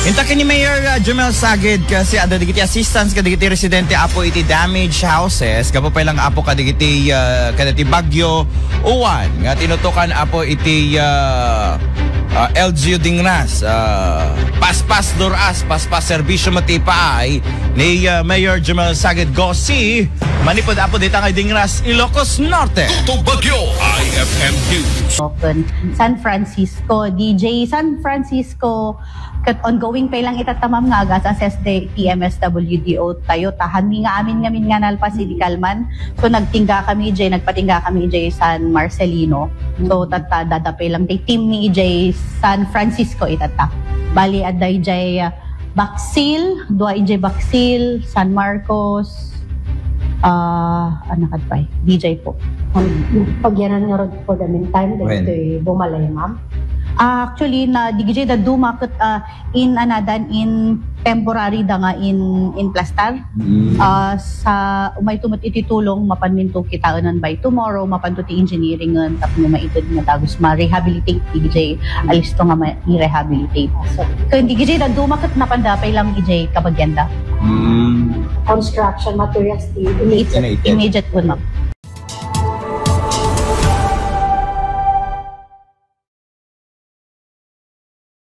Intakin ni Mayor Jumel Sagid kasi ada digiti assistance kadigiti residente apo iti damaged houses kapo pa lang apo kadigiti bagyo uwan nga tinutukan apo iti LGU Dingras paspas duras paspas serbisyo matipaay ni Mayor Jumel Sagid Gossi manipod apo dita kay Dingras Ilocos Norte. Bagyo IFM News. San Francisco, DJ San Francisco kat ongoing pa lang itatamam nga agas as SD PMSWDO tayo tahan mi nga amin nga nalpa si Kalman. So nagpatingga kami J San Marcelino. So dadapay lang day team ni J San Francisco itata. Bali aday J Baxil, dua J Baxil, San Marcos, anak pay DJ po. Pagyanan nga rod po the meantime dito bumalay ma'am. Actually na digit da dumakot in temporary da nga in plastar sa umay tumot ititulong mapanminto kitaanan by tomorrow mapantuti engineering tapno maitod nga dagos ma-rehabilitate digit alisto nga i-rehabilitate so kun digit da dumakot na pandapay lang ijay kabagyanda construction materials immediate po na